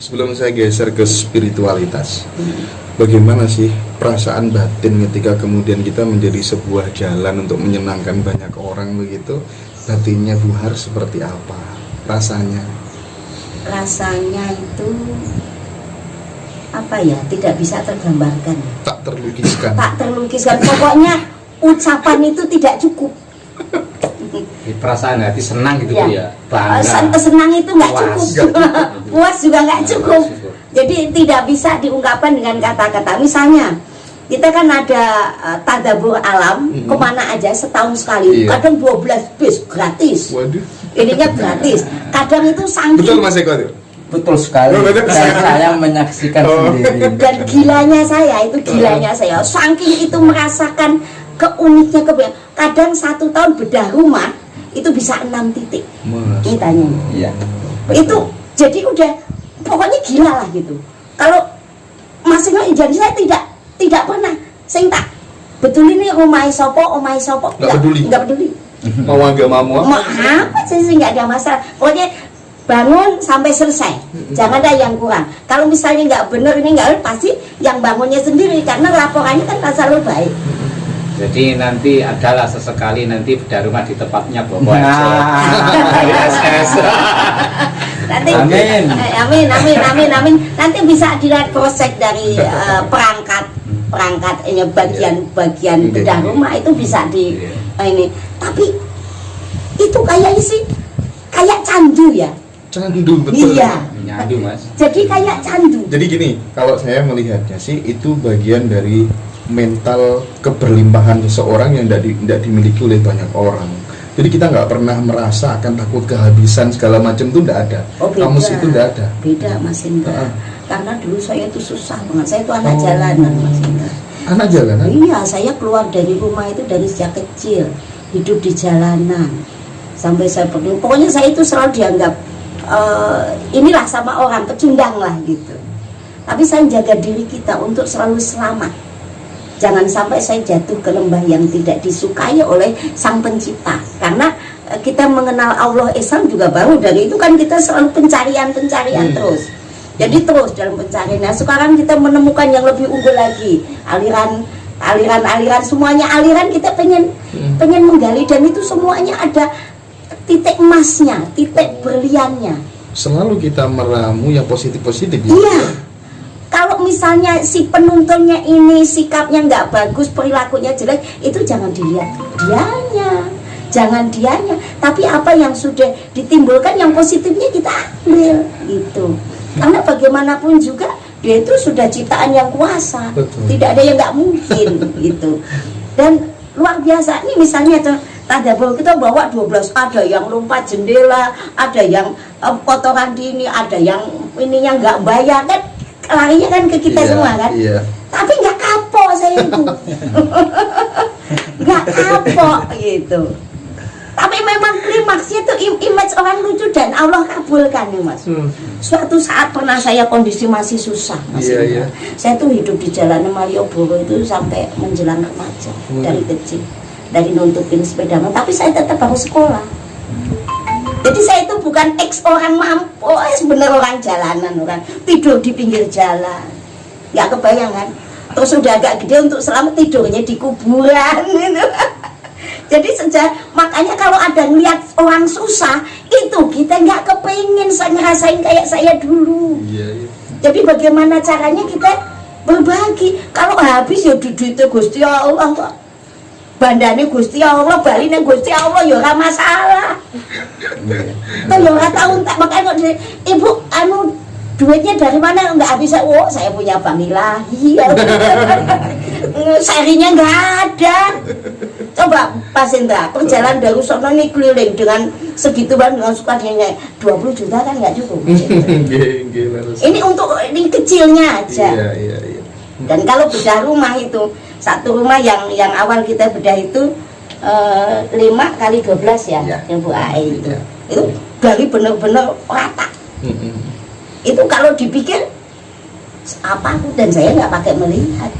Sebelum saya geser ke spiritualitas, bagaimana sih perasaan batin ketika kemudian kita menjadi sebuah jalan untuk menyenangkan banyak orang begitu? Batinnya Bu Har seperti apa rasanya? Rasanya itu apa ya, tidak bisa tergambarkan, Tak terlukiskan. Pokoknya ucapan itu tidak cukup. Perasaan hati senang gitu ya, bangga. Senang itu nggak cukup, puas juga nggak cukup. Jadi tidak bisa diungkapkan dengan kata-kata. Misalnya kita kan ada tadabbur alam, kemana aja setahun sekali, kadang 12 bis gratis. Waduh. Ininya gratis. Kadang itu saking. Betul Mas Eko itu? Betul sekali. Saya menyaksikan sendiri. Dan gilanya saya, saking itu merasakan keuniknya kadang 1 tahun bedah rumah itu bisa 6 titik. Ini tanya. Iya. Itu jadi udah pokoknya gila lah gitu. Kalau masing-masing, jadi saya tidak pernah sing tak betul ini omai sopo nggak peduli. Mau agamamu apa sih nggak ada masalah. Pokoknya bangun sampai selesai, jangan ada yang kurang. Kalau misalnya nggak bener ini nggak, pasti yang bangunnya sendiri karena laporannya kan selalu baik. Jadi nanti adalah sesekali nanti bedah rumah di tempatnya Bapak Nanti, amin. Nanti bisa dilihat proses dari perangkat ini bagian bedah rumah itu bisa di ini. Tapi itu kayaknya sih kayak candu ya. Candu, betul. Iya. Nyandu Mas. Jadi kayak candu. Jadi gini, kalau saya melihatnya sih itu bagian dari mental keberlimpahan seseorang yang tidak dimiliki oleh banyak orang. Jadi kita nggak pernah merasa akan takut kehabisan segala macam, itu tidak ada. Kamus itu tidak ada. Beda Mas Indra. Karena dulu saya itu susah banget. Saya itu anak jalanan Mas Indra. Anak jalanan? Iya, saya keluar dari rumah itu dari sejak kecil, hidup di jalanan sampai saya pergi. Pokoknya saya itu selalu dianggap inilah sama orang pecundang lah gitu. Tapi saya jaga diri kita untuk selalu selamat. Jangan sampai saya jatuh ke lembah yang tidak disukai oleh Sang Pencipta. Karena kita mengenal Allah Islam juga baru dari itu kan kita selalu pencarian terus. Jadi terus dalam pencarian. Nah, sekarang kita menemukan yang lebih unggul lagi. Aliran semuanya aliran kita pengen menggali, dan itu semuanya ada titik emasnya, titik berliannya. Selalu kita meramu yang positif-positif ya? Iya. Kalau misalnya si penuntunnya ini sikapnya nggak bagus, perilakunya jelek, itu jangan dilihat dianya, tapi apa yang sudah ditimbulkan yang positifnya kita ambil gitu. Karena bagaimanapun juga dia itu sudah ciptaan yang kuasa. Betul. Tidak ada yang nggak mungkin gitu. Dan luar biasa nih, misalnya tuh tadabbur kita bawa 12, ada yang lompat jendela, ada yang kotoran di ini, ada yang ininya nggak bayar kan, larinya kan ke kita semua kan. Tapi nggak kapok saya itu. Nggak kapok gitu. Tapi memang klimaksnya tuh image orang lucu dan Allah kabulkan ya Mas. Suatu saat pernah saya kondisi masih susah Mas. Saya tuh hidup di Jalan Malioboro itu sampai menjelang remaja dari kecil. Dari nuntupin sepeda motor, tapi saya tetap harus sekolah. Jadi saya itu bukan ex orang mampu, sebenarnya orang jalanan, orang tidur di pinggir jalan. Nggak kebayang kan? Terus sudah agak gede untuk selamat tidurnya di kuburan gitu. Jadi makanya kalau ada ngeliat orang susah, itu kita nggak kepengen ngerasain kayak saya dulu. Jadi bagaimana caranya kita berbagi? Kalau habis ya duitnya Gusti Allah kok. Bandane Gusti Allah, baline Gusti Allah ya ora masalah. Tuh ya ora tahu tak makanya kok Ibu duitnya dari mana? Enggak bisa. Oh, saya punya bank ilahi. Serinya enggak ada. Coba Pak Indra, perjalanan dari sono ini keliling dengan segitu banget, dengan sukanya 20 juta kan enggak cukup. Ini untuk ini kecilnya aja. Dan kalau bedah rumah itu, satu rumah yang awal kita bedah itu 5 kali 12 ya, yang Bu Ae itu. Itu dari benar-benar rata. Itu kalau dipikir apa aku, dan saya nggak pakai melihat.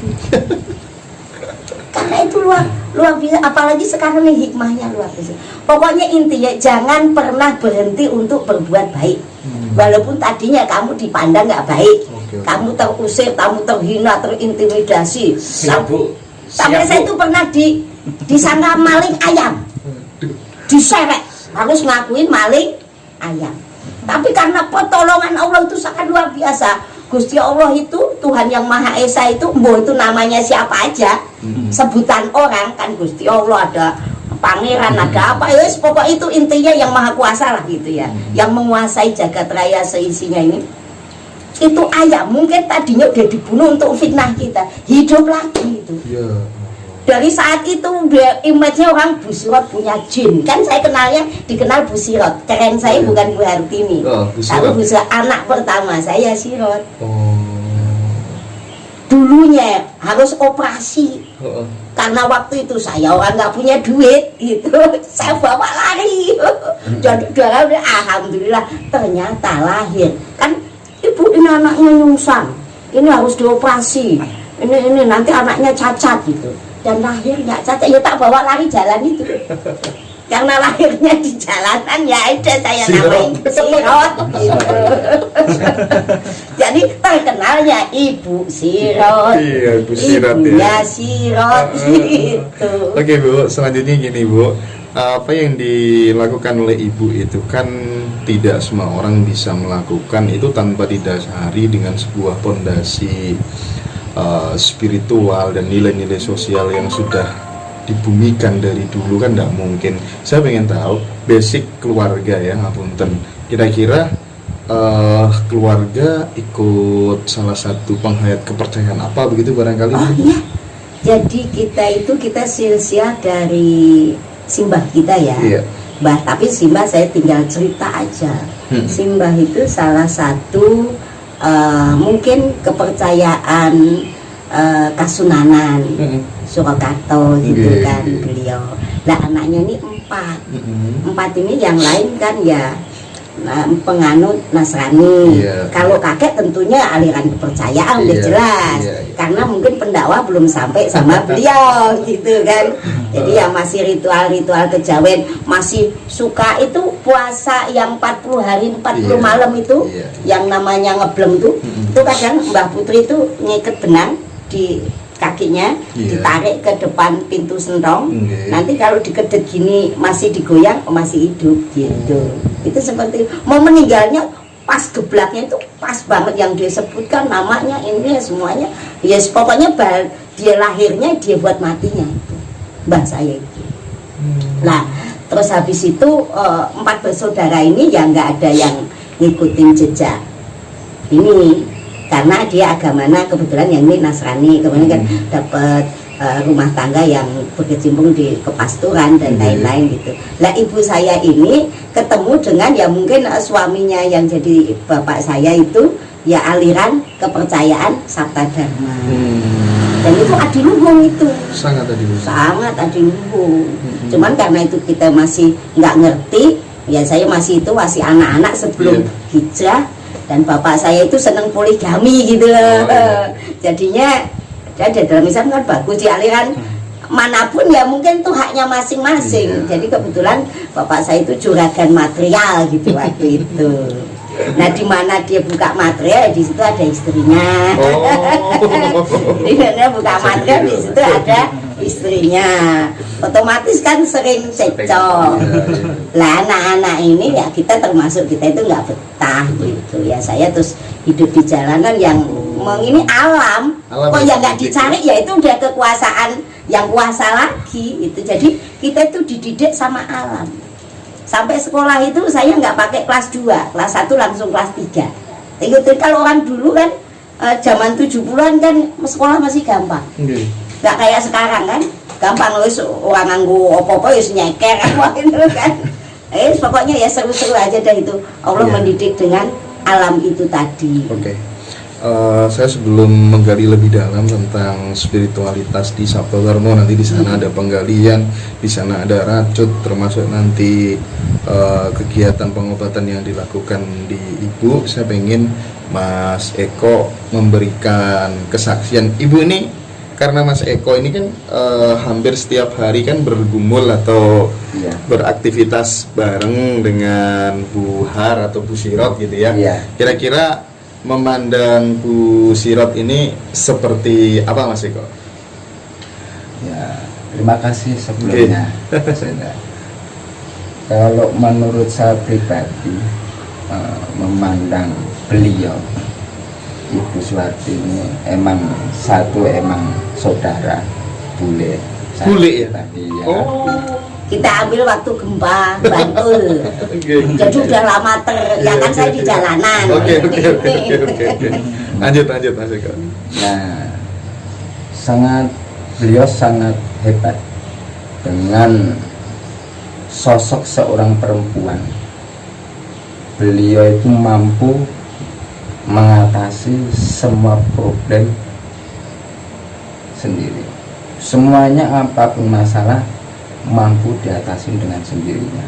Karena itu luar biasa, apalagi sekarang nih hikmahnya luar biasa. Pokoknya intinya jangan pernah berhenti untuk berbuat baik. Walaupun tadinya kamu dipandang nggak baik, Oke. kamu terusir, kamu terhina, terintimidasi. Siap, Bu. Sampai Siap, saya Bu. itu pernah disangka maling ayam, diseret, harus ngakuin maling ayam. Tapi karena pertolongan Allah itu sangat luar biasa. Gusti Allah itu Tuhan yang Maha Esa itu, mau itu namanya siapa aja, sebutan orang kan Gusti Allah, ada pangeran, ada apa ya, pokok itu intinya yang Maha Kuasa lah gitu ya, yang menguasai jagat raya seisinya ini. Itu ayam mungkin tadinya udah dibunuh untuk fitnah kita, hidup lagi itu. Ya. Dari saat itu image-nya orang Bu Sirot punya jin. Kan saya dikenal Bu Sirot. Keren saya bukan Bu Hartini. Oh, Bu Kalau Sirot. Bu Sirot anak pertama saya Sirot. Oh. Dulunya harus operasi. Oh. Karena waktu itu saya orang nggak punya duit gitu. Saya bawa lari. Jadi alhamdulillah ternyata lahir. Kan ibu ini anaknya nyungsang. Ini harus dioperasi. Ini nanti anaknya cacat gitu. Dan lahirnya cacat, ya tak bawa lari jalan itu. Karena lahirnya di jalanan, ya ada saya namain Sirot gitu. Jadi terkenalnya Ibu Sirot. Iya, Ibu Sirot Ibunya ya. Sirot gitu. Oke Bu, selanjutnya gini Bu, apa yang dilakukan oleh Ibu itu kan tidak semua orang bisa melakukan itu tanpa didasari dengan sebuah pondasi spiritual dan nilai-nilai sosial yang sudah dibumikan dari dulu kan tidak mungkin. Saya pengen tahu basic keluarga ya, ngapunten. Kira-kira keluarga ikut salah satu penghayat kepercayaan apa begitu barangkali? Oh iya. Jadi kita silsilah dari simbah kita ya. Iya. Mbah, tapi simbah saya tinggal cerita aja. Simbah itu salah satu mungkin kepercayaan Kasunanan Surakarta gitu kan beliau. Nah anaknya ini 4 ini yang lain kan ya penganut Nasrani. Kalau kakek tentunya aliran kepercayaan udah jelas. Karena mungkin pendakwah belum sampai sama beliau gitu kan. Jadi yang masih ritual-ritual kejawen, masih suka itu puasa yang 40 hari 40 malam itu, yang namanya ngeblem tuh. Itu kadang Mbah Putri itu ngiket benang di kakinya, ditarik ke depan pintu sentong. Nanti kalau dikedet gini masih digoyang, masih hidup gitu. Itu seperti mau meninggalnya pas geblaknya itu pas banget yang dia sebutkan namanya ini semuanya. Yes, pokoknya dia lahirnya dia buat matinya itu. Mbah saya itu. Nah, terus habis itu 4 bersaudara ini ya nggak ada yang ngikutin jejak ini. Karena dia agamanya kebetulan yang ini Nasrani, kemudian kan dapat rumah tangga yang berkecimpung di kepasturan dan lain-lain gitu. Lah ibu saya ini ketemu dengan ya mungkin suaminya yang jadi bapak saya itu ya aliran kepercayaan Sabta Dharma. Dan itu adiluhung itu. Sangat adiluhung. Sangat adiluhung. Cuman karena itu kita masih nggak ngerti, ya saya masih anak-anak sebelum hijrah. Dan bapak saya itu seneng poligami gitu loh. Jadinya ada dalam Islam kan bagus di aliran manapun ya mungkin itu haknya masing-masing. Jadi kebetulan bapak saya itu juragan material gitu waktu itu. Nah di mana dia buka material di situ ada istrinya. Di mana buka material di situ ada istrinya. Otomatis kan sering cekcok. Lah anak-anak ini ya kita termasuk kita itu nggak betah gitu ya. Saya terus hidup di jalanan yang ini alam kok ya nggak dicari ya itu udah kekuasaan yang kuasa lagi itu. Jadi kita itu dididik sama alam. Sampai sekolah itu saya nggak pakai kelas 2, kelas 1 langsung kelas 3. Itu kalau orang dulu kan zaman 70-an kan sekolah masih gampang. Nggak kayak sekarang kan gampang wis orang nganggo apa-apa wis nyeker apa itu kan. Pokoknya ya seru-seru aja dah itu. Allah mendidik dengan alam itu tadi. Oke. Saya sebelum menggali lebih dalam tentang spiritualitas di Sabta Dharma, nanti di sana ada penggalian, di sana ada racut, termasuk nanti kegiatan pengobatan yang dilakukan di Ibu. Saya pengen Mas Eko memberikan kesaksian. Ibu ini karena Mas Eko ini kan hampir setiap hari kan bergumul atau Iya. beraktivitas bareng dengan Bu Har atau Bu Sirot gitu ya. Iya. Kira-kira memandang Bu Sirot ini seperti apa Mas Eko? Ya, terima kasih sebelumnya. Mas Enda. Kalau menurut saya pribadi memandang beliau Ibu Suwarti ini emang saudara bule. Saya Bule ya? Tadi ya. Oh. Kita ambil waktu gempa Bantul. Oke. Jadi udah lama ya kan saya di jalanan. Oke. Lanjut Mas Eko. Nah, beliau sangat hebat dengan sosok seorang perempuan. Beliau itu mampu mengatasi semua problem sendiri. Semuanya apapun masalah mampu diatasi dengan sendirinya.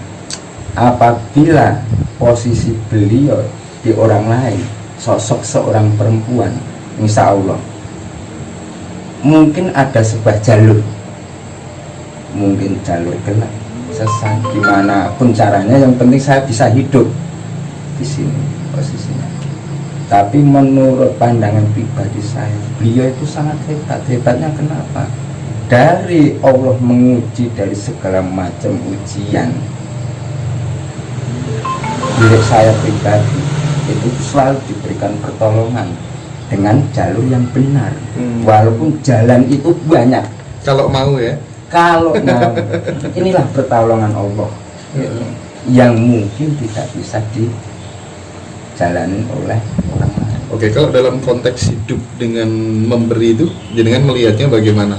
Apabila posisi beliau di orang lain, sosok seorang perempuan, insya Allah mungkin ada sebuah jalur, mungkin jalur gelap, sesat, gimana pun caranya, yang penting saya bisa hidup di sini posisinya. Tapi menurut pandangan pribadi saya, beliau itu sangat hebat. Hebatnya kenapa? Dari Allah menguji dari segala macam ujian. Milik saya pribadi itu selalu diberikan pertolongan dengan jalur yang benar. Walaupun jalan itu banyak, Kalau mau ya. kalau mau, inilah pertolongan Allah yang mungkin tidak bisa dijalani oleh orang lain. Oke, kalau dalam konteks hidup dengan memberi itu, jenengan melihatnya bagaimana?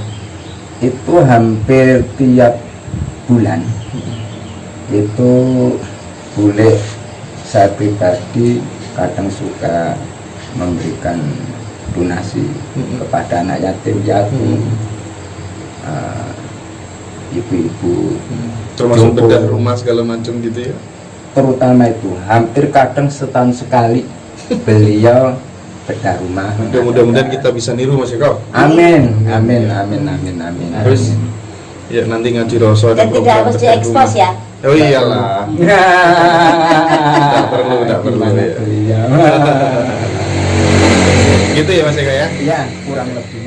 Itu hampir tiap bulan itu boleh saya pribadi kadang suka memberikan donasi kepada anak yatim piatu, ibu-ibu, Termasuk Joko. bedah rumah segala macam gitu ya. terutama itu hampir kadang setahun sekali beliau bedah rumah. Mudah-mudahan kita bisa niru Mas Eko. Amin, amin, amin, amin, amin. Terus ya nanti ngaji Rasul Dan tidak harus diekspos ya. Oh iyalah. Tidak perlu ya. Beliau. Gitu ya Mas Eko ya. Ya, kurang lebih.